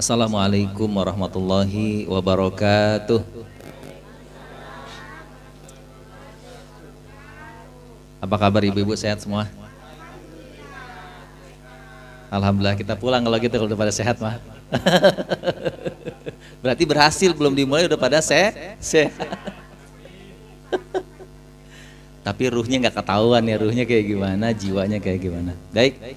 Assalamualaikum warahmatullahi wabarakatuh. Apa kabar ibu-ibu, sehat semua? Alhamdulillah, kita pulang kalau gitu, kalau udah pada sehat mah. Berarti berhasil, belum dimulai udah pada sehat. Tapi ruhnya nggak ketahuan ya, ruhnya kayak gimana, jiwanya kayak gimana. Baik.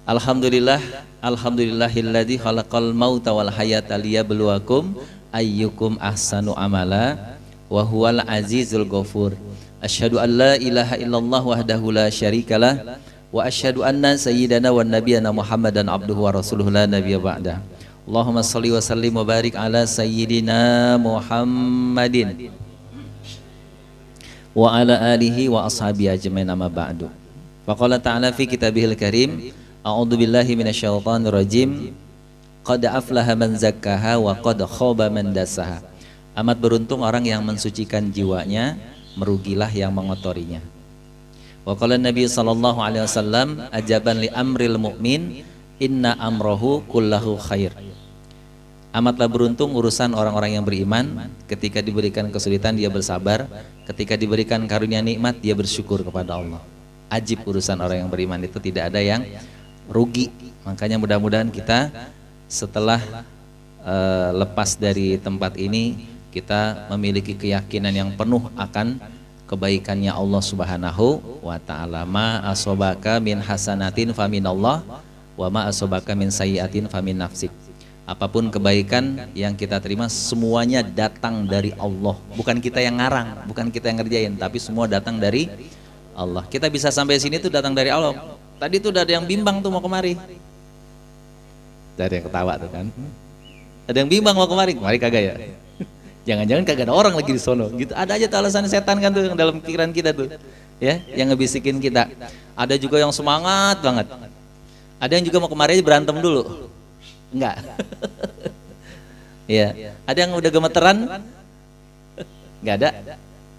Alhamdulillah, alhamdulillahilladzi khalaqal mauta wal hayata liyabluwakum ayyukum ahsanu amala wa huwal azizul ghafur. Asyhadu an la ilaha illallah wahdahu la syarikalah wa asyhadu anna sayyidana wa nabiyana Muhammadan abduhu wa rasuluhu la nabiyya ba'da. Allahumma shalli wa sallim wa barik ala sayyidina Muhammadin wa ala alihi wa ashabihi ajmain, amma ba'du. Wa qala ta'ala fi kitabihil karim, a'udzu billahi minasyaitonir rajim, qad aflaha man zakkaha wa qad khaba man dassaha. Amat beruntung orang yang mensucikan jiwanya, merugilah yang mengotorinya. Wa qala Nabi sallallahu alaihi wasallam, ajaban li amril mu'min, inna amrohu kullahu khair. Amatlah beruntung urusan orang-orang yang beriman, ketika diberikan kesulitan dia bersabar, ketika diberikan karunia nikmat dia bersyukur kepada Allah. Ajib urusan orang yang beriman, itu tidak ada yang rugi. Makanya mudah-mudahan kita setelah lepas dari tempat ini, kita memiliki keyakinan yang penuh akan kebaikannya Allah Subhanahu wa ta'ala. Ma asobaka min hasanatin faminallah wa ma asobaka min sayyiatin famin nafsik. Apapun kebaikan yang kita terima semuanya datang dari Allah. Bukan kita yang ngarang, bukan kita yang ngerjain, tapi semua datang dari Allah. Kita bisa sampai sini tuh datang dari Allah. Tadi tuh udah ada yang bimbang tuh mau kemari. Ada yang ketawa tuh kan. Ada yang bimbang mau kemari kagak ya? Jangan-jangan kagak ada orang lagi di sono. Gitu. Ada aja tuh alasan setan kan tuh yang dalam pikiran kita tuh. Ya, yang ngebisikin kita. Ada juga yang semangat banget. Ada yang juga mau kemari aja berantem dulu. Enggak. Ya, ada yang udah gemeteran? Enggak ada.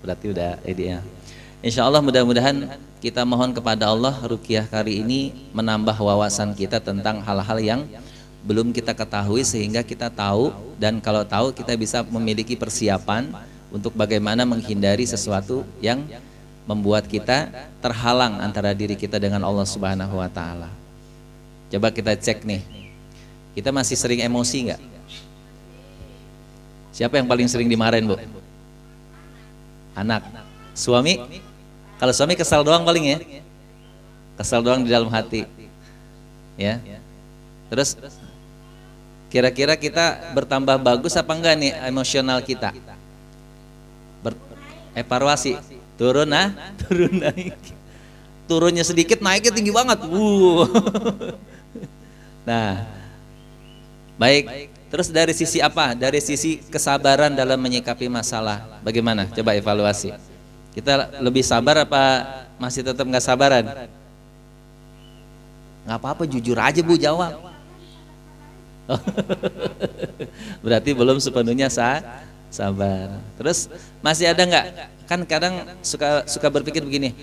Berarti udah idenya. Insya Allah mudah-mudahan kita mohon kepada Allah ruqyah kali ini menambah wawasan kita tentang hal-hal yang belum kita ketahui, sehingga kita tahu, dan kalau tahu kita bisa memiliki persiapan untuk bagaimana menghindari sesuatu yang membuat kita terhalang antara diri kita dengan Allah Subhanahu wa ta'ala. Coba kita cek nih, kita masih sering emosi nggak? Siapa yang paling sering dimarahin, Bu? Anak. Suami? Kalau suami kesal doang paling ya, kesal doang di dalam hati ya. Terus kira-kira kita bertambah bagus apa enggak nih emosional kita? Evaluasi, turun naik. Turunnya sedikit, naiknya tinggi banget. Nah, baik. Terus dari sisi apa? Dari sisi kesabaran dalam menyikapi masalah, bagaimana? Coba evaluasi. Kita lebih sabar apa masih tetap nggak sabaran? Nggak apa-apa, jujur aja Bu jawab. Berarti belum sepenuhnya sabar. Terus masih ada nggak? Kan kadang suka berpikir begini,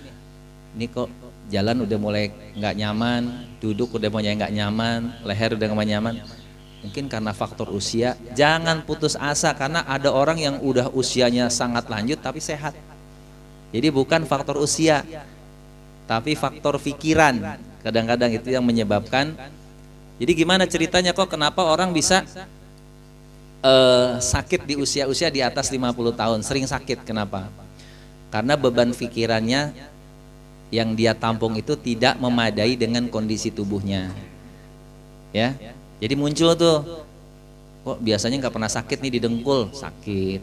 ini kok jalan udah mulai nggak nyaman, duduk udah mulai nggak nyaman, leher udah nggak nyaman. Mungkin karena faktor usia. Jangan putus asa, karena ada orang yang udah usianya sangat lanjut tapi sehat. Jadi bukan faktor usia, tapi faktor pikiran. Kadang-kadang itu yang menyebabkan. Jadi gimana ceritanya kok kenapa orang bisa sakit di usia-usia di atas 50 tahun, sering sakit, kenapa? Karena beban pikirannya yang dia tampung itu tidak memadai dengan kondisi tubuhnya. Ya, jadi muncul tuh, kok biasanya nggak pernah sakit nih di dengkul, sakit.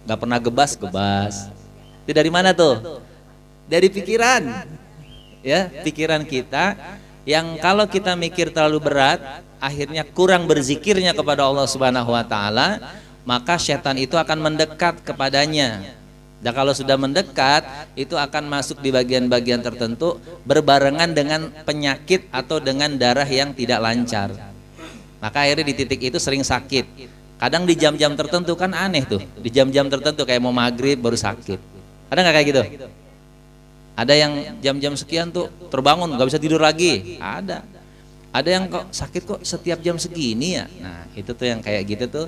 Nggak pernah gebas. Itu dari mana tuh? Dari pikiran. Ya, pikiran kita yang kalau kita mikir terlalu berat, akhirnya kurang berzikirnya kepada Allah Subhanahu wa ta'ala, maka setan itu akan mendekat kepadanya. Dan kalau sudah mendekat, itu akan masuk di bagian-bagian tertentu berbarengan dengan penyakit atau dengan darah yang tidak lancar. Maka akhirnya di titik itu sering sakit. Kadang di jam-jam tertentu, kan aneh tuh, di jam-jam tertentu kayak mau maghrib baru sakit. Ada nggak kayak gitu? Ada yang jam-jam sekian tuh terbangun nggak bisa tidur lagi. Ada. Ada yang kok sakit kok setiap jam segini ya. Nah itu tuh yang kayak gitu tuh,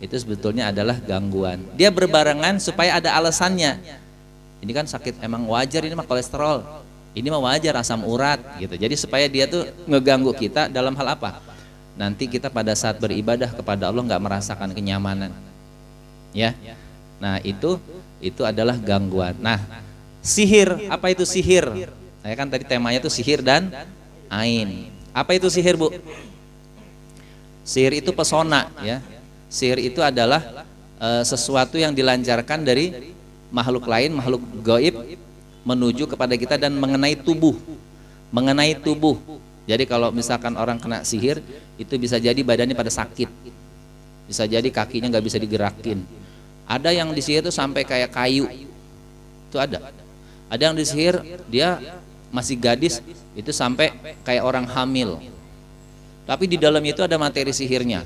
itu sebetulnya adalah gangguan. Dia berbarengan supaya ada alasannya. Ini kan sakit emang wajar, ini mah kolesterol, ini mah wajar asam urat gitu. Jadi supaya dia tuh ngeganggu kita dalam hal apa? Nanti kita pada saat beribadah kepada Allah nggak merasakan kenyamanan. Ya. Nah itu adalah gangguan. Nah sihir, apa itu sihir? Saya kan tadi temanya tuh sihir dan ain. Apa itu sihir, Bu? Sihir itu pesona, ya. Sihir itu adalah sesuatu yang dilancarkan dari makhluk lain, makhluk gaib menuju kepada kita dan mengenai tubuh. Mengenai tubuh. Jadi kalau misalkan orang kena sihir, itu bisa jadi badannya pada sakit. Bisa jadi kakinya nggak bisa digerakin. Ada yang disihir itu sampai kayak kayu. Itu ada. Ada yang disihir dia masih gadis itu sampai kayak orang hamil, tapi di dalamnya itu ada materi sihirnya.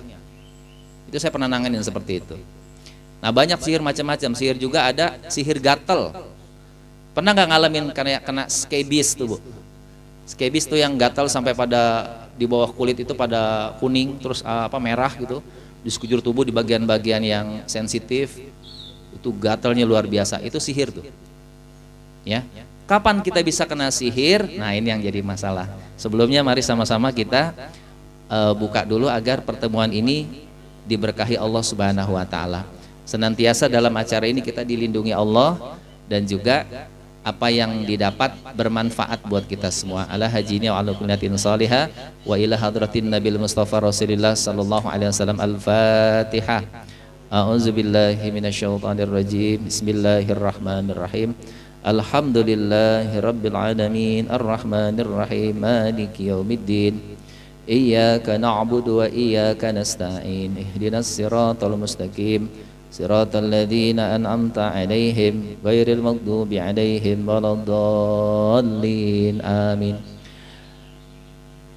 Itu saya pernah nanganin seperti itu. Nah banyak sihir macam-macam. Sihir juga ada sihir gatel. Pernah nggak ngalamin kena skebis tuh, Bu? Skebis tuh yang gatel sampai pada di bawah kulit itu pada kuning terus merah gitu di sekujur tubuh di bagian-bagian yang sensitif itu gatelnya luar biasa. Itu sihir tuh, ya. Kapan kita bisa kena sihir? Nah ini yang jadi masalah. Sebelumnya mari sama-sama kita buka dulu agar pertemuan ini diberkahi Allah Subhanahu wa Ta'ala. Senantiasa dalam acara ini kita dilindungi Allah dan juga apa yang didapat bermanfaat buat kita semua. Ala hajini wa ala kullatin salihah wa ila hadratin Nabil Mustafa Rasulillah sallallahu alaihi wasallam. Al-Fatihah. A'udzubillahi minasyaitonirrajim. Bismillahirrahmanirrahim. Alhamdulillahi rabbil alamin arrahmanir rahim maliki yaumiddin iyyaka na'budu wa iyyaka nasta'in ihdinas siratal mustaqim siratal ladzina an'amta 'alaihim ghairil maghdubi 'alaihim waladdallin amin.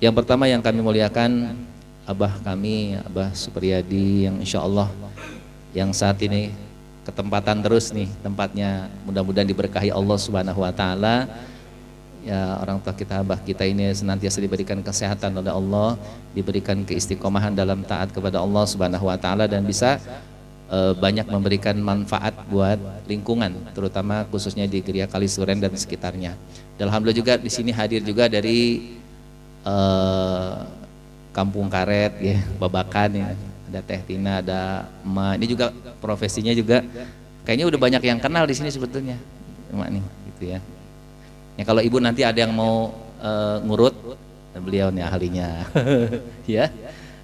Yang pertama yang kami muliakan Abah kami, Abah Supriyadi yang insyaallah yang saat ini ketempatan terus nih tempatnya, mudah-mudahan diberkahi Allah Subhanahu wa Ta'ala. Ya orang tua kita, abah kita ini senantiasa diberikan kesehatan oleh Allah, diberikan keistiqomahan dalam taat kepada Allah Subhanahu wa Ta'ala dan bisa banyak memberikan manfaat buat lingkungan, terutama khususnya di Geria Kalisuren dan sekitarnya. Dan alhamdulillah juga di sini hadir juga dari Kampung Karet ya, Babakan ya. Ada Teh Tina, ada Emak. Ini juga profesinya juga kayaknya udah banyak yang kenal di sini sebetulnya, Emak nih, gitu ya. Ya kalau Ibu nanti ada yang mau ngurut, beliau nih ahlinya, ya,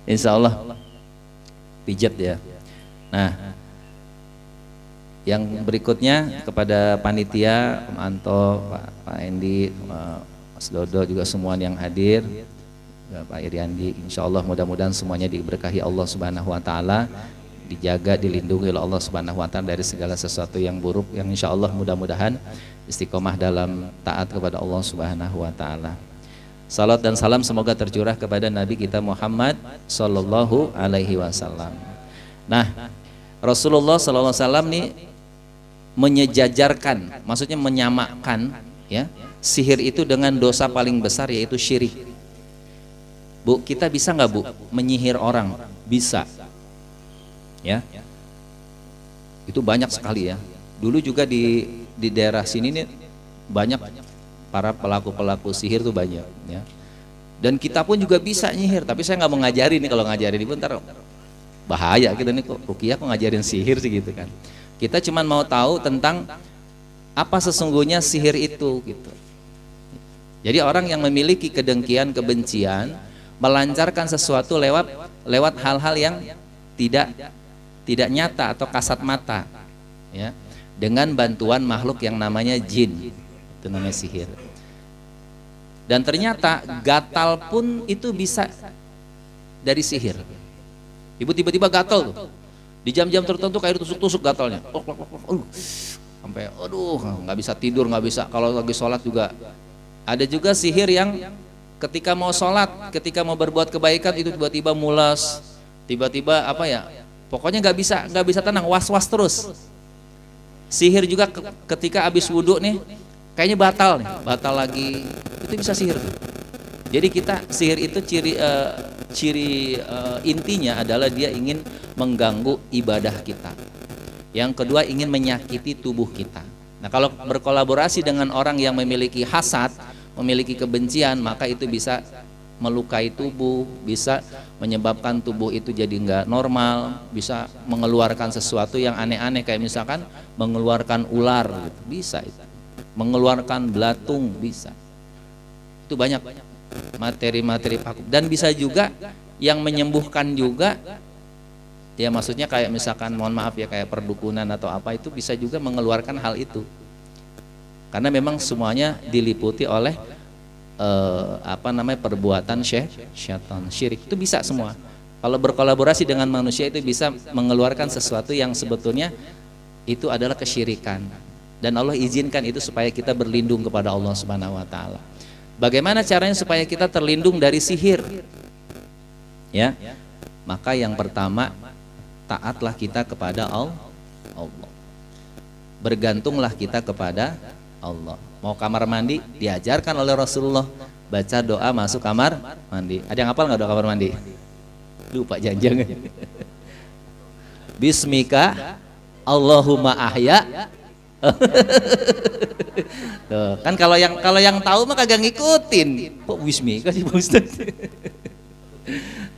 Insya Allah pijat ya. Nah, yang berikutnya kepada panitia, Om Anto, Pak Endi, Mas Dodo juga semua yang hadir. Pak Iriandi, insya Allah mudah-mudahan semuanya diberkahi Allah Subhanahu wa Ta'ala, dijaga, dilindungi oleh Allah Subhanahu wa Ta'ala dari segala sesuatu yang buruk, yang insya Allah mudah-mudahan istiqomah dalam taat kepada Allah Subhanahu wa Ta'ala. Salat dan salam semoga tercurah kepada Nabi kita Muhammad Sallallahu Alaihi Wasallam. Nah, Rasulullah Sallallahu Alaihi Wasallam nih menyejajarkan, maksudnya menyamakan ya sihir itu dengan dosa paling besar yaitu syirik. Bu, kita bisa nggak Bu menyihir orang? Bisa, ya. Itu banyak sekali ya. Dulu juga di daerah sini nih banyak para pelaku sihir tuh banyak, ya. Dan kita pun juga bisa nyihir, tapi saya nggak mau ngajarin nih. Kalau ngajarin Ibu ntar bahaya kita nih, kok Ruqyah kok ngajarin sihir sih gitu kan. Kita cuma mau tahu tentang apa sesungguhnya sihir itu gitu. Jadi orang yang memiliki kedengkian, kebencian melancarkan sesuatu lewat hal-hal yang tidak nyata atau kasat mata, ya, dengan bantuan makhluk yang namanya jin, itu namanya sihir. Dan ternyata gatal pun itu bisa dari sihir. Ibu tiba-tiba gatal tuh di jam-jam tertentu kayak ditusuk-tusuk gatalnya, sampai aduh nggak bisa tidur, nggak bisa, kalau lagi sholat juga. Ada juga sihir yang ketika mau sholat, ketika mau berbuat kebaikan itu tiba-tiba mulas, tiba-tiba apa ya, pokoknya nggak bisa tenang, was-was terus. Sihir juga ketika habis wudhu nih, kayaknya batal lagi, itu bisa sihir tuh. Jadi kita sihir itu ciri intinya adalah dia ingin mengganggu ibadah kita. Yang kedua ingin menyakiti tubuh kita. Nah kalau berkolaborasi dengan orang yang memiliki hasad, memiliki kebencian, maka itu bisa melukai tubuh, bisa menyebabkan tubuh itu jadi nggak normal, bisa mengeluarkan sesuatu yang aneh-aneh kayak misalkan mengeluarkan ular, gitu. Bisa itu, mengeluarkan belatung bisa. Itu banyak materi-materi paku, dan bisa juga yang menyembuhkan juga, ya maksudnya kayak misalkan mohon maaf ya kayak perdukunan atau apa, itu bisa juga mengeluarkan hal itu, karena memang semuanya diliputi oleh perbuatan syaitan, syirik itu bisa semua. Kalau berkolaborasi dengan manusia itu bisa mengeluarkan sesuatu yang sebetulnya itu adalah kesyirikan, dan Allah izinkan itu supaya kita berlindung kepada Allah Subhanahu wa taala. Bagaimana caranya supaya kita terlindung dari sihir? Ya, maka yang pertama taatlah kita kepada Allah. Bergantunglah kita kepada Allah. Mau kamar mandi, diajarkan oleh Rasulullah baca doa masuk kamar mandi. Ada yang hafal nggak doa kamar mandi? Lupa jangan. Bismika Allahumma ahya. Tuh, kan kalau yang tahu mah kagak ngikutin. Kok bismika sih Pak Ustaz?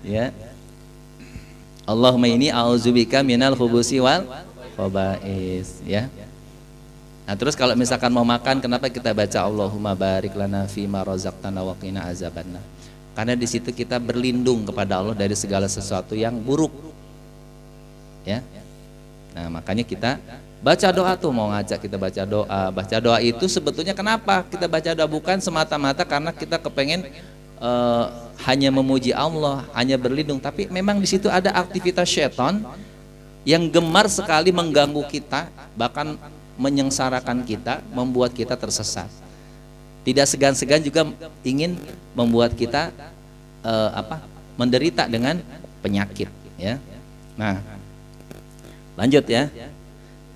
Ya. Allahumma inni a'udzubika minal khubusi wal khaba'is, ya. Nah, terus kalau misalkan mau makan, kenapa kita baca Allahumma barik lana fima razaqtana wa qina azabannar? Karena di situ kita berlindung kepada Allah dari segala sesuatu yang buruk. Ya. Nah, makanya kita baca doa tuh, mau ngajak kita baca doa. Baca doa itu sebetulnya kenapa kita baca doa? Bukan semata-mata karena kita kepengen hanya memuji Allah, hanya berlindung, tapi memang di situ ada aktivitas syaitan yang gemar sekali mengganggu kita, bahkan menyengsarakan kita, membuat kita tersesat. Tidak segan-segan juga ingin membuat kita menderita dengan penyakit, ya. Nah, lanjut ya.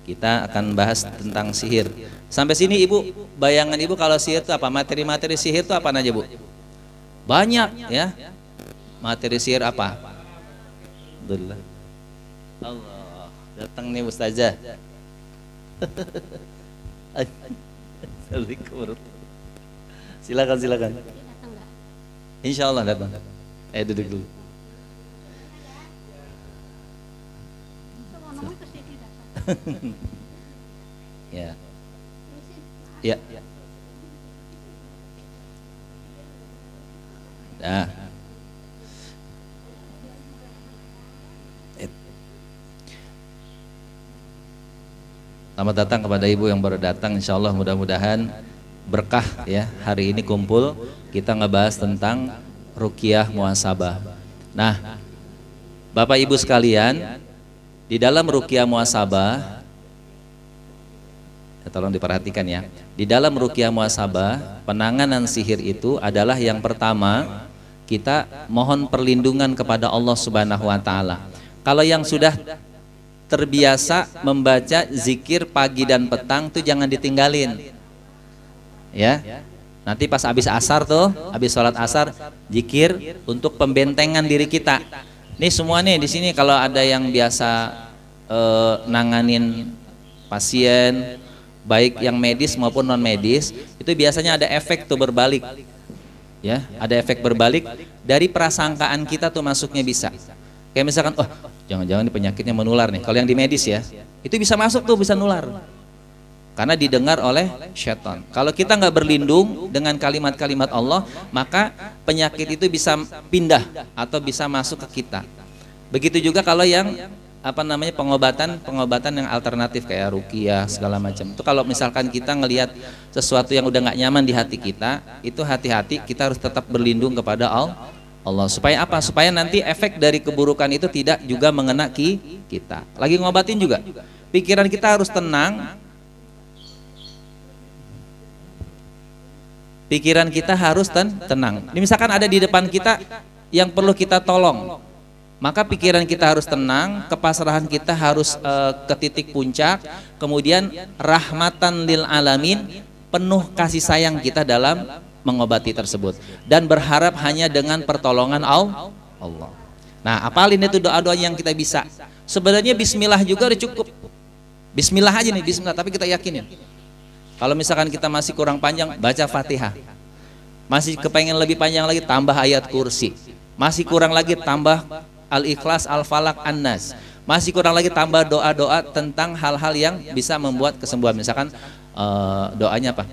Kita akan bahas tentang sihir. Sampai sini Ibu, bayangan Ibu kalau sihir itu apa? Materi-materi sihir itu apa aja Bu? Banyak ya. Materi sihir apa? Alhamdulillah. Allah, datang nih Ustazah. Assalamualaikum. Silakan. Insya Allah datang. Duduk dulu. Ya. Ya. Nah. Selamat datang kepada Ibu yang baru datang. Insya Allah mudah-mudahan berkah ya. Hari ini kumpul kita ngebahas tentang ruqyah muhasabah. Nah, Bapak Ibu sekalian, di dalam ruqyah muhasabah, tolong diperhatikan ya. Di dalam ruqyah muhasabah, penanganan sihir itu adalah yang pertama kita mohon perlindungan kepada Allah Subhanahu wa taala. Kalau yang sudah terbiasa membaca zikir pagi dan petang tuh jangan ditinggalin. Ya. Nanti pas habis asar tuh, habis sholat asar, zikir untuk pembentengan diri kita. Nih semua nih di sini kalau ada yang biasa nanganin pasien baik yang medis maupun non medis, itu biasanya ada efek tuh berbalik. Ya, ada efek berbalik dari prasangkaan kita tuh masuknya bisa. Kayak misalkan, oh jangan-jangan ini penyakitnya menular nih. Kalau yang di medis ya, itu bisa masuk tuh, bisa nular. Karena didengar oleh syaitan. Kalau kita nggak berlindung dengan kalimat-kalimat Allah, maka penyakit itu bisa pindah atau bisa masuk ke kita. Begitu juga kalau yang pengobatan yang alternatif kayak ruqyah segala macam. Itu kalau misalkan kita ngelihat sesuatu yang udah nggak nyaman di hati kita, itu hati-hati, kita harus tetap berlindung kepada Allah. Supaya apa? Supaya nanti efek dari keburukan itu tidak juga mengena kita. Lagi ngobatin juga, pikiran kita harus tenang. Pikiran kita harus tenang. Ini misalkan ada di depan kita yang perlu kita tolong, maka pikiran kita harus tenang, kepasrahan kita harus ke titik puncak, kemudian rahmatan lil alamin, penuh kasih sayang kita dalam mengobati tersebut dan berharap hanya dengan pertolongan Allah. Nah, apalin itu doa-doa yang kita bisa. Sebenarnya bismillah juga udah cukup. Bismillah aja nih, bismillah, tapi kita yakinin. Kalau misalkan kita masih kurang panjang, baca Fatihah. Masih kepengen lebih panjang lagi, tambah ayat kursi. Masih kurang lagi, tambah Al-Ikhlas, Al-Falaq, An-Nas. Masih kurang lagi, tambah doa-doa tentang hal-hal yang bisa membuat kesembuhan. Misalkan doanya apa?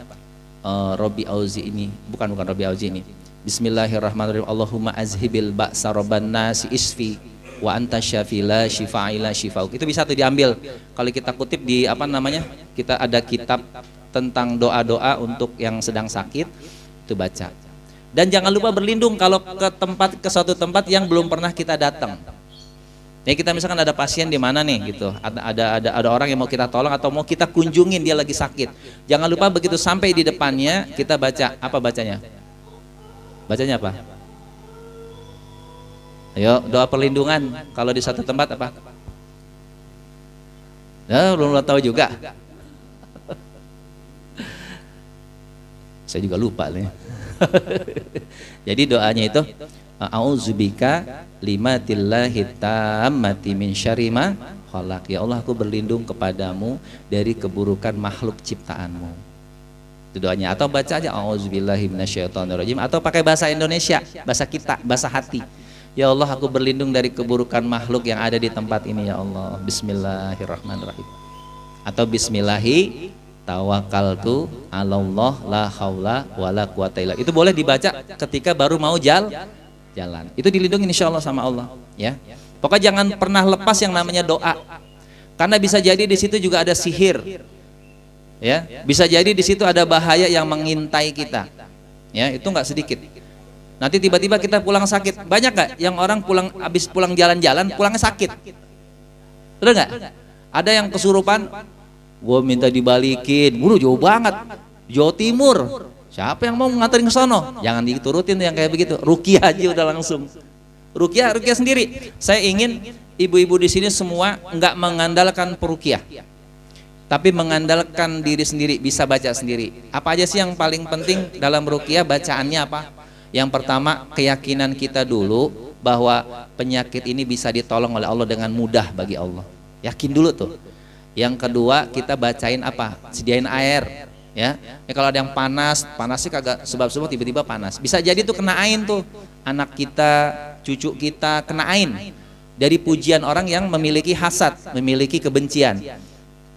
Robbi auzi ini, bukan Robbi auzi ini. Bismillahirrahmanirrahim. Allahumma azhibil ba'sa robban nasi isfi wa anta syafila syifa'ila syifa'uk. Itu bisa tuh diambil. Kalau kita kutip di apa namanya? Kita ada kitab tentang doa-doa untuk yang sedang sakit, itu baca. Dan jangan lupa berlindung kalau ke suatu tempat yang belum pernah kita datang. Ya, kita misalkan ada pasien di mana nih gitu, ada orang yang mau kita tolong atau mau kita kunjungin, dia lagi sakit. Jangan lupa begitu sampai di depannya kita baca, apa bacanya? Bacanya apa? Ayo, doa perlindungan. Kalau di satu tempat apa? Ya, belum tahu juga. Saya juga lupa nih. Jadi doanya itu a'udzubika limatillahi tammati min syarri ma khalaq. Ya Allah, aku berlindung kepadamu dari keburukan makhluk ciptaanmu. Itu doanya. Atau baca aja a'udzubillahi minasyaitonirrajim, atau pakai bahasa Indonesia, bahasa kita, bahasa hati. Ya Allah, aku berlindung dari keburukan makhluk yang ada di tempat ini ya Allah. Bismillahirrahmanirrahim. Atau bismillahi tawakkaltu 'alallah la haula wala quwata illa. Itu boleh dibaca ketika baru mau jalan. Itu dilindungi insyaallah sama Allah, ya. Pokoknya jangan pernah lepas yang namanya doa. Karena bisa jadi di situ juga ada sihir. Ya, bisa jadi di situ ada bahaya yang mengintai kita. Ya, itu nggak sedikit. Nanti tiba-tiba kita pulang sakit. Banyak nggak yang orang habis pulang jalan-jalan pulangnya sakit? Betul nggak? Ada yang kesurupan, gue minta dibalikin, buru jauh banget, Jawa Timur. Siapa yang mau nganterin ke sono? Jangan diturutin yang kayak begitu. Ruqyah aja udah langsung. Ruqyah sendiri. Saya ingin ibu-ibu di sini semua nggak mengandalkan peruqyah, tapi mengandalkan diri sendiri, bisa baca sendiri. Apa aja sih yang paling penting dalam ruqyah? Bacaannya apa? Yang pertama, keyakinan kita dulu bahwa penyakit ini bisa ditolong oleh Allah dengan mudah bagi Allah. Yakin dulu tuh. Yang kedua, kita bacain apa? Sediain air. Ya, kalau ada yang panas sih kagak sebab-sebab tiba-tiba panas. Bisa jadi tuh kena ain tuh. Anak kita, cucu kita kena ain dari pujian orang yang memiliki hasad, memiliki kebencian.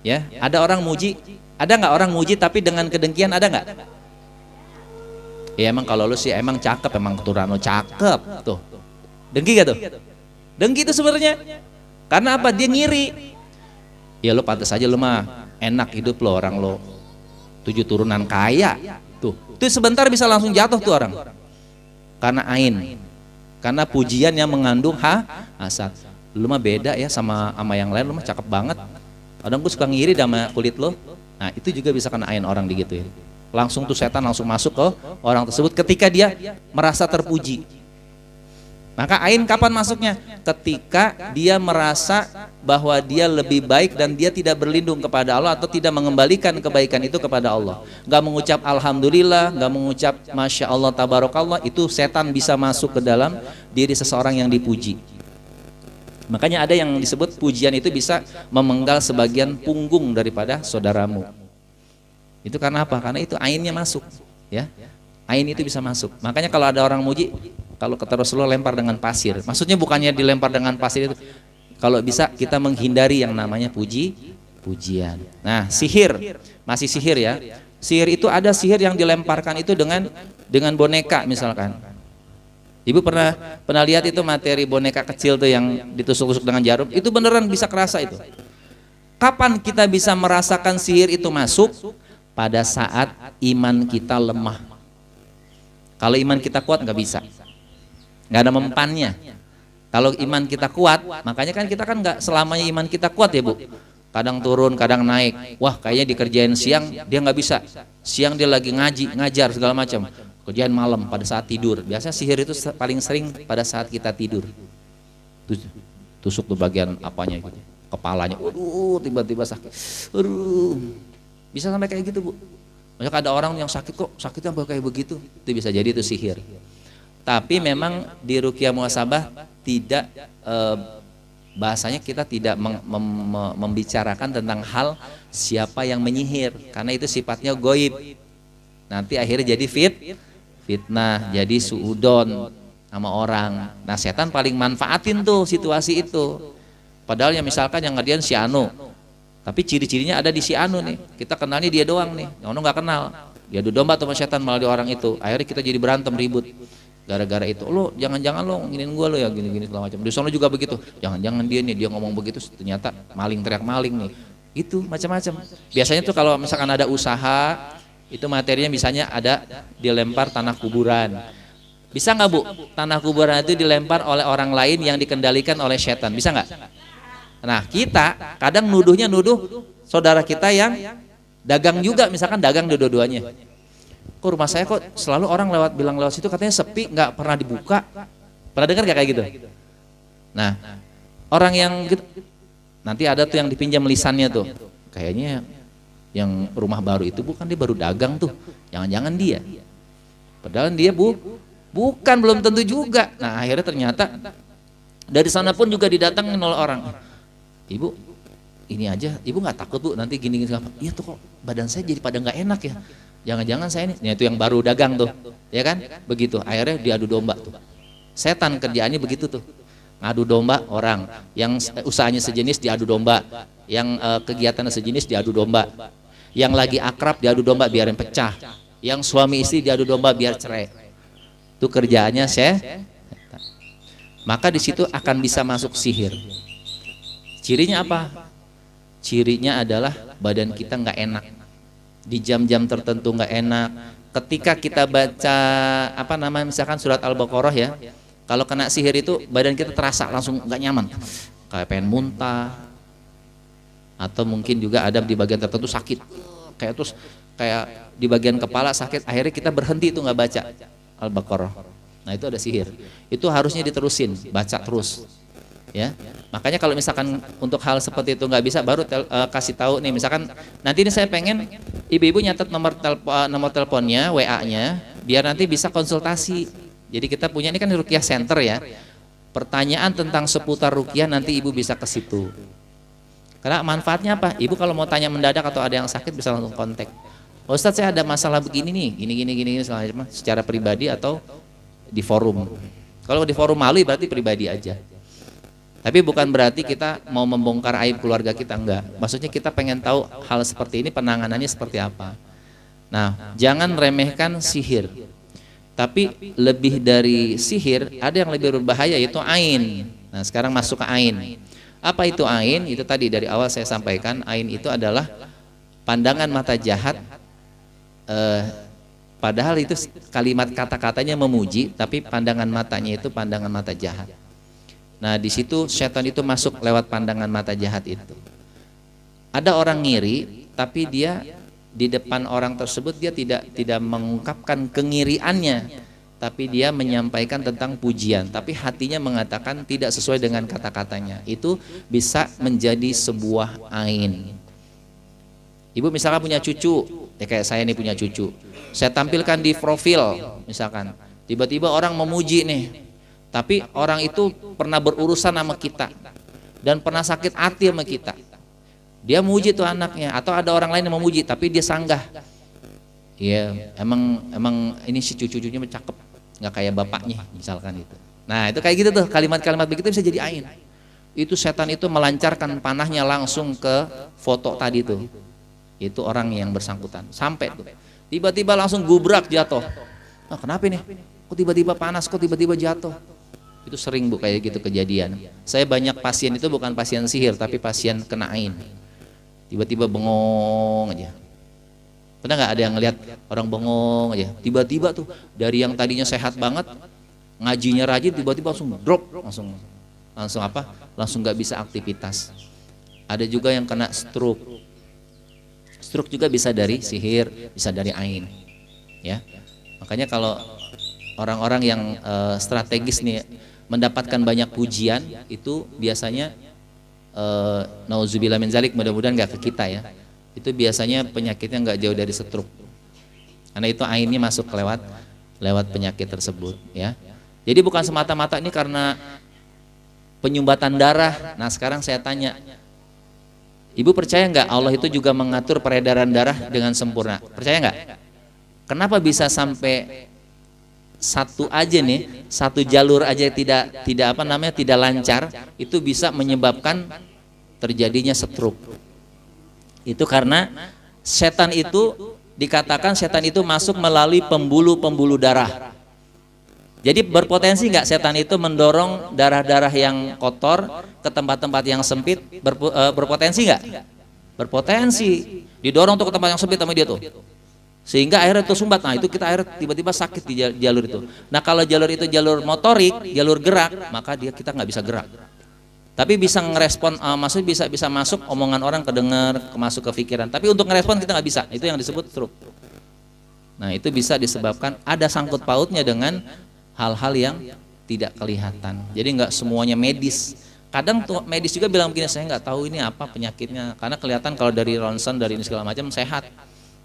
Ya, ada orang muji, ada nggak orang muji tapi dengan kedengkian, ada nggak? Ya emang kalau lu sih emang cakep, emang keturunan lu cakep tuh. Dengki gak tuh? Dengki itu sebenarnya. Karena apa? Dia ngiri. Ya lu pantas aja lu mah enak hidup lo, orang lo 7 turunan kaya. Tuh sebentar bisa langsung jatuh tuh orang. Karena ain. Karena pujian yang mengandung hasad. Lu mah beda ya sama yang lain, lu mah cakep banget. Kadang gue suka ngiri sama kulit lo. Nah itu juga bisa kena ain orang digituin. Langsung tuh setan langsung masuk ke orang tersebut ketika dia merasa terpuji. Maka ain kapan masuknya? Ketika dia merasa bahwa dia lebih baik dan dia tidak berlindung kepada Allah atau tidak mengembalikan kebaikan itu kepada Allah. Gak mengucap alhamdulillah, gak mengucap masya Allah tabarakallah, itu setan bisa masuk ke dalam diri seseorang yang dipuji. Makanya ada yang disebut pujian itu bisa memenggal sebagian punggung daripada saudaramu. Itu karena apa? Karena itu ainnya masuk, ya. Ain itu bisa masuk. Makanya kalau ada orang muji, kalau kata Rasulullah lempar dengan pasir. Maksudnya bukannya dilempar dengan pasir itu. Kalau bisa kita menghindari yang namanya pujian. Nah, sihir, masih sihir ya. Sihir itu ada sihir yang dilemparkan itu dengan boneka misalkan. Ibu pernah lihat itu materi boneka kecil tuh yang ditusuk-tusuk dengan jarum, itu beneran bisa kerasa itu. Kapan kita bisa merasakan sihir itu masuk? Pada saat iman kita lemah. Kalau iman kita kuat nggak bisa, nggak ada mempannya. Kalau iman kita kuat, makanya kan kita kan nggak selamanya iman kita kuat ya Bu. Kadang turun, kadang naik. Wah kayaknya dikerjain siang dia nggak bisa. Siang dia lagi ngajar segala macam. Kerjaan malam pada saat tidur. Biasanya sihir itu paling sering pada saat kita tidur. Tusuk tuh bagian apanya gitu, kepalanya. Waduh, tiba-tiba sakit. Aduh, bisa sampai kayak gitu Bu. Maksudnya ada orang yang sakit kok sakitnya kayak begitu, itu bisa jadi itu sihir. Tapi memang di ruqyah muhasabah tidak bahasanya kita tidak membicarakan tentang hal siapa yang menyihir, karena itu sifatnya goib. Nanti akhirnya jadi fitnah, jadi suudon sama orang. Nah setan paling manfaatin tuh situasi itu. Padahal yang misalkan yang ngadian si Anu, tapi ciri-cirinya ada di si Anu nih. Kita kenalnya dia doang nih, yang Anu nggak kenal. Dia adu domba sama setan malah di orang itu. Akhirnya kita jadi berantem ribut. Gara-gara itu, lo jangan-jangan lo nginin gue lo ya gini-gini segala macam. Di sana juga begitu. Jangan-jangan dia nih, dia ngomong begitu, ternyata maling teriak maling nih. Itu macam-macam. Biasanya tuh kalau misalkan ada usaha, itu materinya misalnya ada dilempar tanah kuburan. Bisa nggak Bu? Tanah kuburan itu dilempar oleh orang lain yang dikendalikan oleh setan. Bisa nggak? Nah kita kadang nuduh saudara kita yang dagang juga, misalkan dagang dua-duanya. Kok rumah saya kok selalu orang bilang lewat situ katanya sepi, nggak pernah dibuka. Pernah dengar gak kayak gitu? Nah, orang yang gitu, nanti ada tuh yang dipinjam lisannya tuh. Kayaknya yang rumah baru itu bukan, dia baru dagang tuh. Jangan-jangan dia. Padahal dia bukan, belum tentu juga. Nah, akhirnya ternyata dari sana pun juga didatangin oleh orang. Ibu, ini aja, ibu nggak takut Bu nanti gini-gini? Iya tuh kok badan saya jadi pada nggak enak ya. Jangan-jangan saya ini, itu yang baru dagang tuh, ya kan? Begitu, akhirnya diadu domba tuh. Setan kerjaannya begitu tuh, ngadu domba orang, yang usahanya sejenis diadu domba, yang kegiatannya sejenis diadu domba, yang lagi akrab diadu domba biarin pecah, yang suami istri diadu domba biar cerai. Itu kerjaannya setan. Maka di situ akan bisa masuk sihir. Cirinya apa? Cirinya adalah badan kita nggak enak. Di jam-jam tertentu nggak enak. Ketika kita baca misalkan surat Al-Baqarah ya, kalau kena sihir itu badan kita terasa langsung nggak nyaman, kayak pengen muntah, atau mungkin juga ada di bagian tertentu sakit, kayak di bagian kepala sakit, akhirnya kita berhenti itu nggak baca Al-Baqarah. Nah itu ada sihir. Itu harusnya diterusin, baca terus. Ya, makanya kalau misalkan untuk hal seperti itu nggak bisa, baru kasih tahu nih, misalkan nanti ini saya pengen ibu-ibu nyatet nomor teleponnya, WA-nya, biar nanti bisa konsultasi. Jadi kita punya ini kan Ruqyah Center ya, pertanyaan tentang seputar ruqyah nanti ibu bisa ke situ. Karena manfaatnya apa? Ibu kalau mau tanya mendadak atau ada yang sakit bisa langsung kontak. Ustadz saya ada masalah begini nih, gini secara pribadi atau di forum. Kalau di forum malu berarti pribadi aja. Tapi bukan berarti kita mau membongkar aib keluarga kita, enggak. Maksudnya kita pengen tahu hal seperti ini penanganannya seperti apa. Nah, jangan remehkan sihir. Tapi lebih dari sihir, ada yang lebih berbahaya yaitu ain. Nah, sekarang masuk ke ain. Apa itu ain? Itu tadi dari awal saya sampaikan, ain itu adalah pandangan mata jahat. Padahal itu kalimat kata-katanya memuji, tapi pandangan matanya itu pandangan mata jahat. Nah di situ setan itu masuk lewat pandangan mata jahat itu. Ada orang ngiri, tapi dia di depan orang tersebut dia tidak mengungkapkan kengiriannya, tapi dia menyampaikan tentang pujian, tapi hatinya mengatakan tidak sesuai dengan kata-katanya. Itu bisa menjadi sebuah ain. Ibu misalkan punya cucu, ya kayak saya nih punya cucu, saya tampilkan di profil misalkan, tiba-tiba orang memuji nih. Tapi orang itu pernah berurusan sama kita dan pernah sakit hati sama kita. Dia muji tuh anaknya, atau ada orang lain yang memuji tapi dia sanggah. Iya, emang ini si cucu-cucunya cakep, nggak kayak bapaknya misalkan itu. Nah itu kayak gitu tuh, kalimat-kalimat begitu bisa jadi ain. Itu setan itu melancarkan panahnya langsung ke foto tadi tuh. Itu orang yang bersangkutan. Sampai tuh tiba-tiba langsung gubrak jatuh. Nah kenapa nih? Kok tiba-tiba panas? Kok tiba-tiba jatuh? Itu sering Bu kayak gitu kejadian. Saya banyak pasien itu bukan pasien sihir tapi pasien kena ain. Tiba-tiba bengong aja. Pernah nggak ada yang ngelihat orang bengong aja? Tiba-tiba tuh dari yang tadinya sehat banget, ngajinya rajin, tiba-tiba langsung drop, langsung apa? Langsung nggak bisa aktivitas. Ada juga yang kena stroke. Stroke juga bisa dari sihir, bisa dari ain. Ya, makanya kalau orang-orang yang strategis nih mendapatkan banyak pujian itu biasanya nauzubillah min zalik, mudah-mudahan nggak ke kita ya, itu biasanya penyakitnya nggak jauh dari stroke. Karena itu ainnya masuk lewat penyakit tersebut, ya. Jadi bukan semata-mata ini karena penyumbatan darah. Nah sekarang saya tanya, ibu percaya nggak Allah itu juga mengatur peredaran darah dengan sempurna? Percaya nggak? Kenapa bisa sampai satu aja nih, satu jalur aja tidak lancar, itu bisa menyebabkan terjadinya stroke? Itu karena setan itu dikatakan setan itu masuk melalui pembuluh-pembuluh darah. Jadi berpotensi nggak setan itu mendorong darah-darah yang kotor ke tempat-tempat yang sempit? Berpotensi nggak? Berpotensi. Didorong untuk ke tempat yang sempit sama dia tuh. Sehingga akhirnya itu sumbat. Nah itu kita akhirnya tiba-tiba sakit di jalur itu. Nah kalau jalur itu jalur motorik, jalur gerak, maka kita nggak bisa gerak. Tapi bisa ngerespon, maksudnya bisa masuk omongan orang kedengar, masuk ke pikiran. Tapi untuk ngerespon kita nggak bisa. Itu yang disebut stroke. Nah itu bisa disebabkan ada sangkut pautnya dengan hal-hal yang tidak kelihatan. Jadi nggak semuanya medis. Kadang tuh medis juga bilang begini, saya nggak tahu ini apa penyakitnya. Karena kelihatan kalau dari ronsen, dari ini segala macam sehat.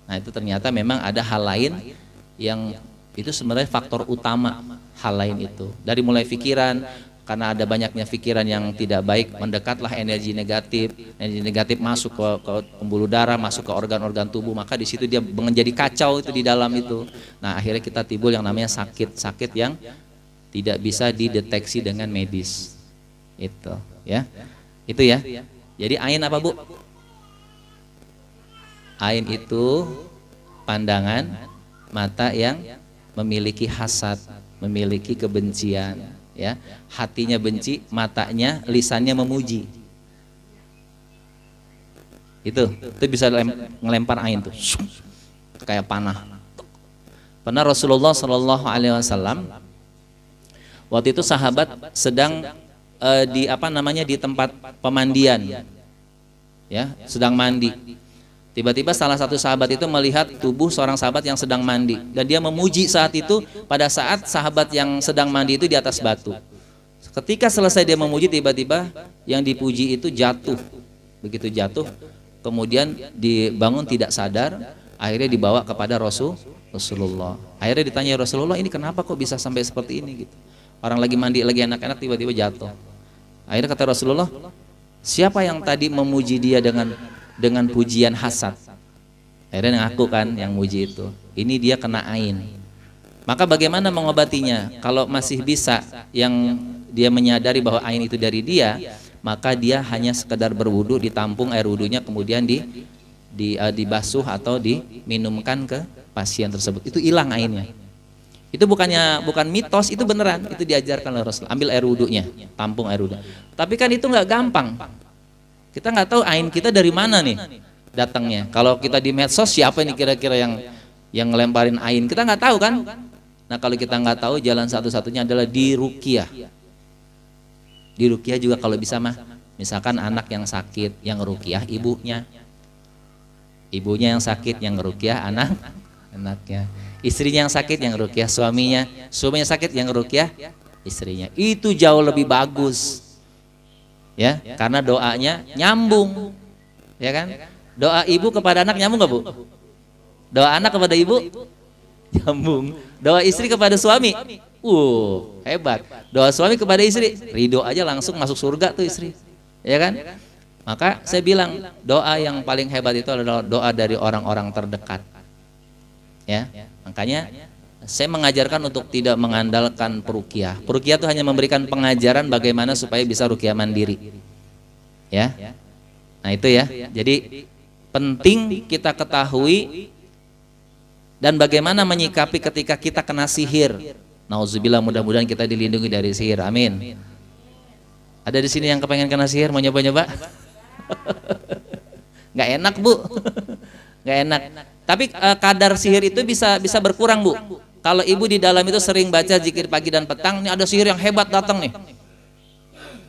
Nah itu ternyata memang ada hal lain yang itu sebenarnya faktor utama hal lain itu. Dari mulai pikiran, karena ada banyaknya pikiran yang tidak baik, mendekatlah energi negatif masuk ke pembuluh darah, masuk ke organ-organ tubuh, maka di situ dia menjadi kacau itu di dalam itu. Nah akhirnya kita timbul yang namanya sakit yang tidak bisa dideteksi dengan medis. Itu ya. Jadi ain apa Bu? Ain itu pandangan mata yang memiliki hasad, memiliki kebencian, ya. Hatinya benci, matanya, lisannya memuji. Itu bisa ngelempar ain tuh. Kayak panah. Pernah Rasulullah Shallallahu alaihi wasallam waktu itu sahabat sedang di tempat pemandian. Ya, sedang mandi. Tiba-tiba salah satu sahabat itu melihat tubuh seorang sahabat yang sedang mandi dan dia memuji saat itu pada saat sahabat yang sedang mandi itu di atas batu. Ketika selesai dia memuji, tiba-tiba yang dipuji itu jatuh. Begitu jatuh, kemudian dibangun tidak sadar, akhirnya dibawa kepada Rasulullah. Akhirnya ditanya, Rasulullah ini kenapa kok bisa sampai seperti ini gitu. Orang lagi mandi, lagi enak-enak, tiba-tiba jatuh. Akhirnya kata Rasulullah, siapa yang tadi memuji dia dengan pujian hasad? Akhirnya ngaku kan yang muji itu, ini dia kena ain. Maka bagaimana mengobatinya? Kalau masih bisa yang dia menyadari bahwa ain itu dari dia, maka dia hanya sekedar berwudu, ditampung air wudunya, kemudian dibasuh atau diminumkan ke pasien tersebut. Itu hilang ainnya. Itu bukan mitos, itu beneran. Itu diajarkan oleh Rasul. Ambil air wudunya, tampung air wudu. Tapi kan itu nggak gampang. Kita nggak tahu ain kita dari mana nih datangnya. Kalau kita di medsos, siapa ini kira-kira yang ngelemparin ain? Kita nggak tahu kan. Nah kalau kita nggak tahu, jalan satu-satunya adalah diruqyah. Diruqyah juga kalau bisa mah, misalkan anak yang sakit, yang ngeruqyah ibunya. Ibunya yang sakit, yang ngeruqyah anaknya. Istrinya yang sakit, yang ngeruqyah suaminya. Suaminya sakit, yang ngeruqyah istrinya. Itu jauh lebih bagus. Ya, karena doanya nyambung, ya kan? Doa ibu kepada anak nyambung nggak Bu? Doa anak kepada ibu nyambung. Doa istri kepada suami, hebat. Doa suami kepada istri, ridho aja langsung masuk surga tuh istri, ya kan? Maka saya bilang doa yang paling hebat itu adalah doa dari orang-orang terdekat. Ya, makanya saya mengajarkan untuk tidak mengandalkan peruqyah. Peruqyah itu hanya memberikan pengajaran bagaimana supaya bisa ruqyah mandiri. Ya. Nah itu ya. Jadi penting kita ketahui dan bagaimana menyikapi ketika kita kena sihir. Nauzubillah, mudah-mudahan kita dilindungi dari sihir. Amin. Ada di sini yang kepengen kena sihir, mau nyoba-nyoba? Nggak enak Bu. Nggak enak. Tapi kadar sihir itu bisa berkurang Bu. Kalau ibu di dalam itu sering baca zikir pagi dan petang, ini ada sihir yang hebat datang nih.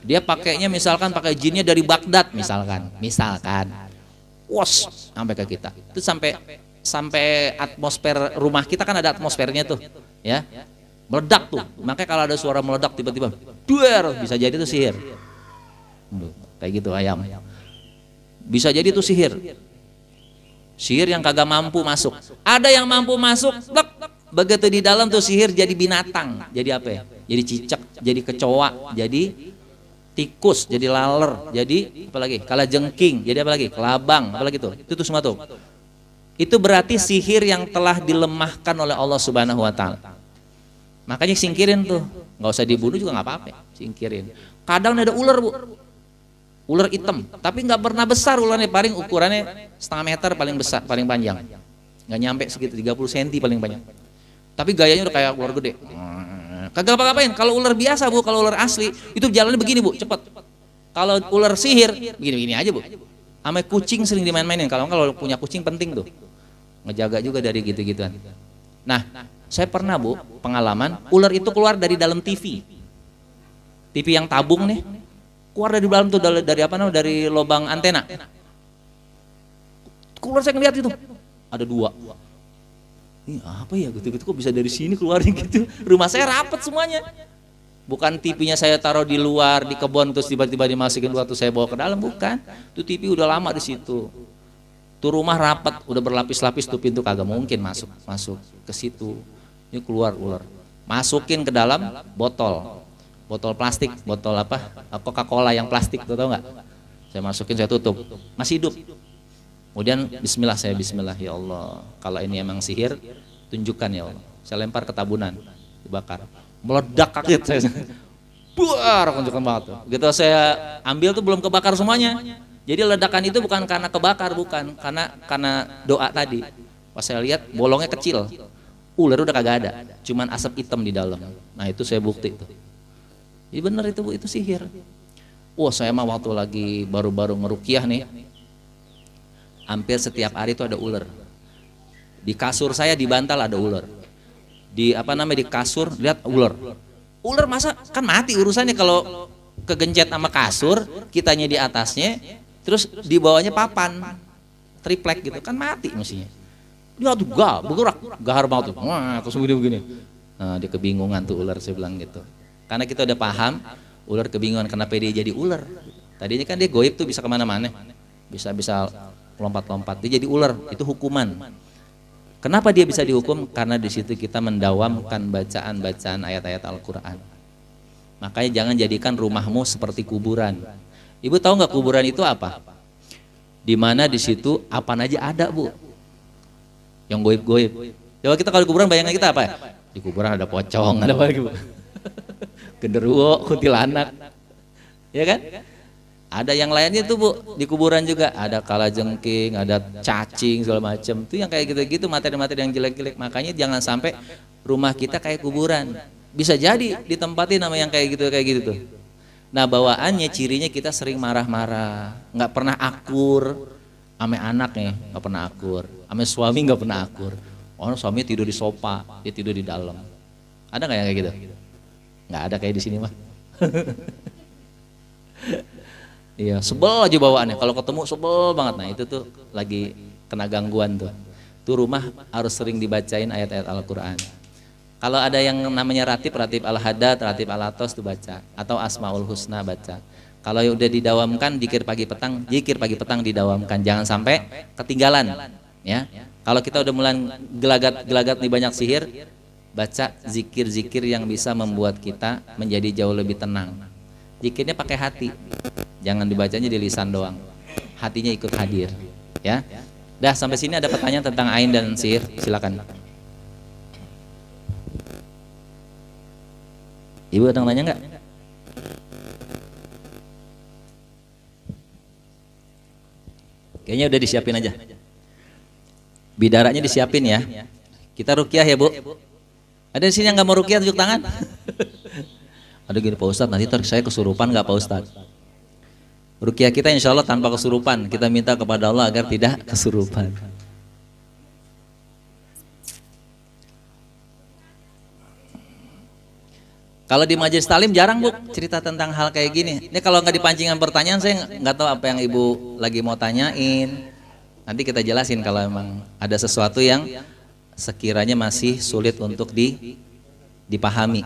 Dia pakainya misalkan pakai jinnya dari Baghdad misalkan. Wos sampai ke kita. Itu sampai atmosfer rumah kita kan ada atmosfernya tuh, ya. Meledak tuh. Makanya kalau ada suara meledak tiba-tiba, duer, bisa jadi itu sihir. Kayak gitu ayam. Bisa jadi itu sihir. Sihir yang kagak mampu masuk. Ada yang mampu masuk, blek. Begitu di dalam tuh sihir jadi binatang. Jadi apa ya? Jadi cicak, jadi kecoa, jadi tikus, jadi laler, jadi apa lagi? Kalajengking, jadi apa lagi? Kelabang, apa lagi tuh? Itu tuh semua tuh. Itu berarti sihir yang telah dilemahkan oleh Allah Subhanahu wa taala. Makanya singkirin tuh. Nggak usah dibunuh juga nggak apa-apa, singkirin. Kadang ada ular, Bu. Ular hitam, tapi nggak pernah besar ularnya, paling ukurannya setengah meter paling besar, paling panjang. Nggak nyampe segitu, 30 cm paling banyak. Tapi gayanya udah kayak ular gede. Kagak apa-apain. Kalau ular biasa, Bu, kalau ular asli itu jalannya begini, Bu, cepet. Kalau ular sihir begini-begini aja, Bu. Sama kucing sering dimain-mainin. Kalau punya kucing penting tuh, ngejaga juga dari gitu-gituan. Nah, saya pernah, Bu, pengalaman ular itu keluar dari dalam TV yang tabung nih, keluar dari dalam tuh, dari apa namanya, dari lubang antena. Keluar, saya ngeliat itu ada 2. Ini apa ya, gitu-gitu kok bisa dari sini keluarnya gitu. Rumah saya rapat semuanya. Bukan TV-nya saya taruh di luar di kebun terus tiba-tiba dimasukin waktu saya bawa ke dalam, bukan. Itu TV udah lama di situ. Tuh rumah rapat, udah berlapis-lapis tuh pintu, kagak mungkin masuk ke situ. Ini keluar ular. Masukin ke dalam botol plastik, botol apa? Coca-Cola yang plastik, tuh, tahu nggak? Saya masukin, saya tutup. Masih hidup. Kemudian bismillah, saya bismillah, ya Allah, kalau ini emang sihir, tunjukkan ya Allah. Saya lempar ke tabunan, dibakar. Meledak kaget saya. Buar, tunjukkan banget tuh. Gitu saya ambil tuh belum kebakar semuanya. Jadi ledakan itu bukan karena kebakar, bukan, karena doa tadi. Pas saya lihat bolongnya kecil. Ular udah kagak ada, cuman asap hitam di dalam. Nah, itu saya bukti tuh. Jadi bener itu, Bu, itu sihir. Wah, saya mah waktu lagi baru-baru ngerukiah nih, hampir setiap hari itu ada ular. Di kasur saya di bantal ada ular. Di di kasur lihat ular. Ular masa kan mati urusannya kalau kegencet sama kasur, kitanya di atasnya, terus di bawahnya papan triplek gitu, kan mati mestinya. Dia tuh bergerak, gahar banget tuh. Wah, terus begini. Nah, dia kebingungan tuh ular, saya bilang gitu. Karena kita udah paham, ular kebingungan kenapa dia jadi ular. Tadinya kan dia goib tuh, bisa kemana-mana, bisa lompat-lompat. Dia jadi ular, itu hukuman. Kenapa dia bisa dihukum? Karena di situ kita mendawamkan bacaan ayat-ayat Al-Quran. Makanya jangan jadikan rumahmu seperti kuburan. Ibu tahu nggak kuburan itu apa? Dimana di situ apa aja ada, Bu. Yang goib-goib. Coba kita kalau di kuburan bayangan kita apa? Di kuburan ada pocong, ada apa lagi, Bu? Genderuwo, kuntilanak, ya kan? Ada yang lainnya tuh, Bu, di kuburan juga ada kalajengking, ada cacing segala macam. Itu yang kayak gitu-gitu, materi-materi yang jelek-jelek. Makanya jangan sampai rumah kita kayak kuburan. Bisa jadi ditempatin nama yang kayak gitu tuh. Nah, bawaannya cirinya kita sering marah-marah, nggak pernah akur, ame anaknya nggak pernah akur, ame suami nggak pernah akur. Oh, suami tidur di sofa, dia tidur di dalam. Ada nggak yang kayak gitu? Nggak ada kayak di sini mah. Iya, sebel aja bawaannya. Kalau ketemu sebel banget. Nah, itu tuh lagi kena gangguan tuh. Tuh rumah harus sering dibacain ayat-ayat Al-Quran. Kalau ada yang namanya ratib Al-Hadad, ratib Al-Atos tuh baca. Atau Asmaul Husna baca. Kalau udah didawamkan, zikir pagi petang didawamkan. Jangan sampai ketinggalan. Ya. Kalau kita udah mulai gelagat nih banyak sihir, baca zikir-zikir yang bisa membuat kita menjadi jauh lebih tenang. Zikirnya pakai hati, jangan dibacanya di lisan doang, hatinya ikut hadir. Ya, dah sampai sini ada pertanyaan tentang ain dan sihir, silakan. Ibu ada yang nanya nggak? Kayaknya udah disiapin aja. Bidaranya disiapin ya. Kita ruqyah ya, Bu. Ada di sini yang nggak mau ruqyah, tunjuk tangan. Ada gini, Pak Ustadz, nanti saya kesurupan nggak, Pak Ustadz? Ruqyah kita insya Allah tanpa kesurupan. Kita minta kepada Allah agar tidak kesurupan. Kalau di majelis talim jarang, Bu, cerita tentang hal kayak gini. Ini kalau nggak dipancingan pertanyaan, saya nggak tahu apa yang Ibu lagi mau tanyain. Nanti kita jelasin kalau emang ada sesuatu yang sekiranya masih sulit untuk dipahami.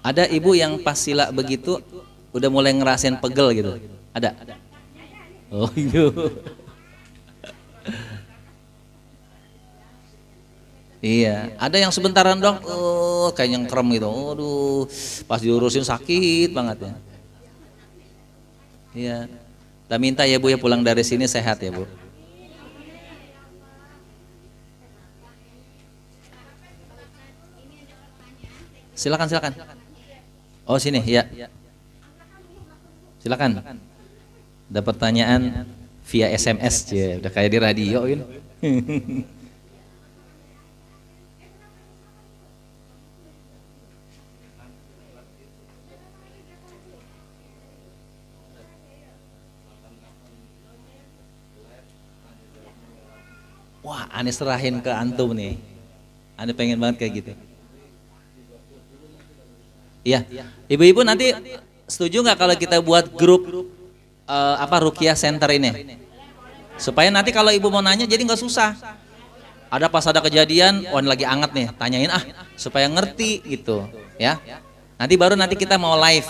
Ada ibu yang pas sila begitu udah mulai ngerasain pegel gitu? Ada? Oh iya. Iya, ada yang sebentaran dong, kayak yang krem gitu. Aduh, pas diurusin sakit banget ya. Iya. Kita minta ya Bu ya pulang dari sini sehat ya Bu. Silakan silakan. Oh sini ya. Silakan. Ada pertanyaan via SMS ya, udah kayak di radio ini. Wah, aneh serahin ke antum nih. Aneh pengen banget kayak gitu. Iya, ibu-ibu nanti setuju nggak kalau kita buat grup Ruqyah Center ini? Supaya nanti kalau ibu mau nanya jadi nggak susah. Ada pas ada kejadian, ini lagi anget nih, tanyain supaya ngerti gitu, ya. Nanti kita mau live.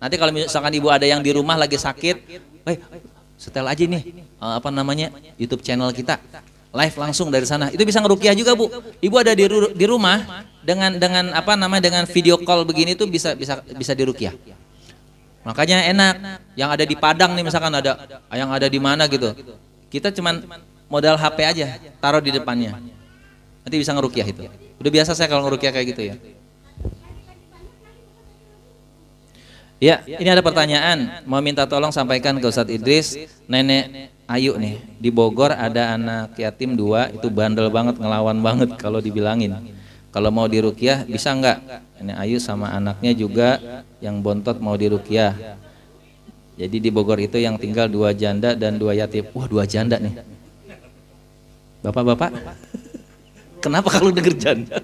Nanti kalau misalkan ibu ada yang di rumah lagi sakit, setel aja nih YouTube channel kita. Live langsung dari sana. Itu bisa ngeruqyah juga, Bu. Ibu ada di rumah dengan video call begini tuh bisa diruqyah. Makanya enak. Yang ada di Padang nih misalkan ada yang ada di mana gitu. Kita cuman modal HP aja, taruh di depannya. Nanti bisa ngeruqyah itu. Udah biasa saya kalau ngeruqyah kayak gitu ya. Ya, ini ada pertanyaan. Mau minta tolong sampaikan ke Ustadz Idris, Nenek Ayu nih di Bogor ada anak yatim 2, itu bandel banget, ngelawan banget kalau dibilangin. Kalau mau diruqyah bisa nggak? Nenek Ayu sama anaknya juga yang bontot mau diruqyah. Jadi di Bogor itu yang tinggal 2 janda dan 2 yatim. Wah, 2 janda nih. Bapak-bapak, kenapa kalau denger janda?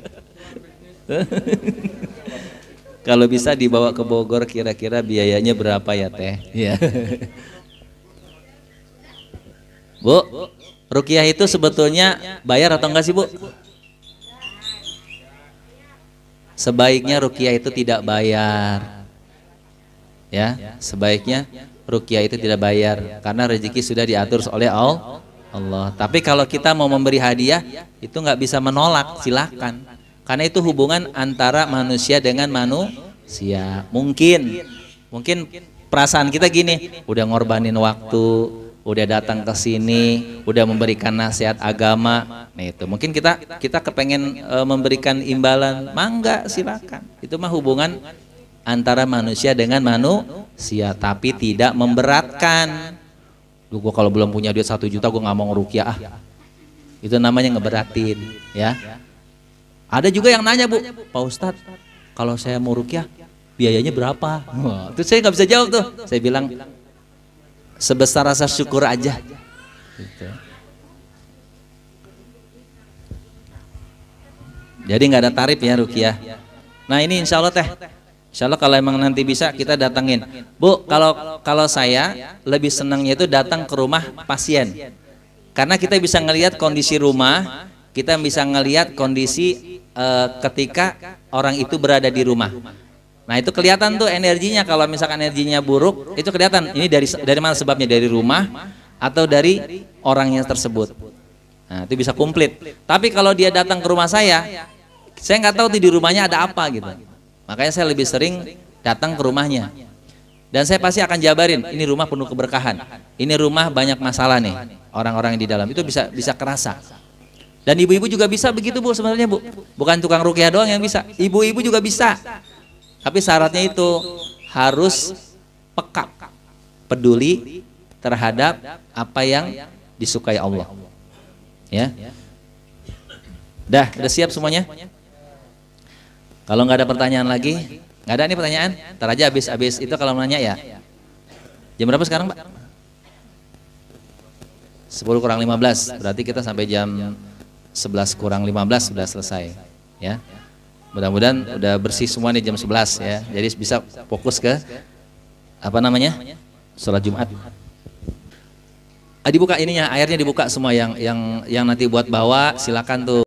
Kalau bisa dibawa ke Bogor kira-kira biayanya berapa ya Teh? Ya. Bu, ruqyah itu sebetulnya bayar atau enggak sih Bu? Sebaiknya ruqyah itu tidak bayar. Ya, sebaiknya ruqyah itu tidak bayar karena rezeki sudah diatur oleh Allah. Tapi kalau kita mau memberi hadiah itu nggak bisa menolak, silakan. Karena itu hubungan antara manusia dengan manusia. Mungkin perasaan kita gini, udah ngorbanin waktu, udah datang ke sini, udah memberikan nasihat agama. Nah itu mungkin kita kepengen memberikan imbalan, mangga silakan. Itu mah hubungan antara manusia dengan manusia, tapi tidak memberatkan. Gua kalau belum punya duit 1 juta gua nggak mau ngeruqyah. Itu namanya ngeberatin, ya. Ada juga yang nanya Bu, Pak Ustadz, kalau saya mau ruqyah biayanya berapa? Wah, itu saya nggak bisa jawab tuh. Saya bilang sebesar rasa syukur aja. Gitu. Jadi nggak ada tarif ya ruqyah. Nah ini insya Allah Teh, insya Allah kalau emang nanti bisa kita datangin. Bu, kalau saya lebih senangnya itu datang ke rumah pasien, karena kita bisa ngelihat kondisi rumah, kita bisa ngelihat kondisi ketika orang itu berada di rumah. Nah itu kelihatan tuh energinya. Kalau misalkan energinya buruk, itu kelihatan. Ini dari mana sebabnya? Dari rumah atau dari orangnya tersebut. Nah itu bisa komplit. Tapi kalau dia datang ke rumah saya nggak tahu tuh di rumahnya ada apa gitu. Makanya saya lebih sering datang ke rumahnya. Dan saya pasti akan jabarin, ini rumah penuh keberkahan, ini rumah banyak masalah nih, orang-orang yang di dalam. Itu bisa kerasa. Dan ibu-ibu juga bisa begitu Bu sebenarnya Bu. Bukan tukang ruqyah doang yang bisa, ibu-ibu juga bisa. Tapi syaratnya itu harus peka, peduli terhadap apa yang disukai Allah. Ya. Udah siap semuanya? Kalau nggak ada pertanyaan lagi, nggak ada nih pertanyaan, ntar aja habis itu kalau nanya ya. Jam berapa sekarang Pak? 10 kurang 15, berarti kita sampai jam 11 kurang 15 sudah selesai ya. Mudah-mudahan udah bersih semua nih jam 11 ya. Jadi bisa fokus ke sholat Jumat. Dibuka ininya, airnya dibuka semua yang nanti buat bawa silakan tuh.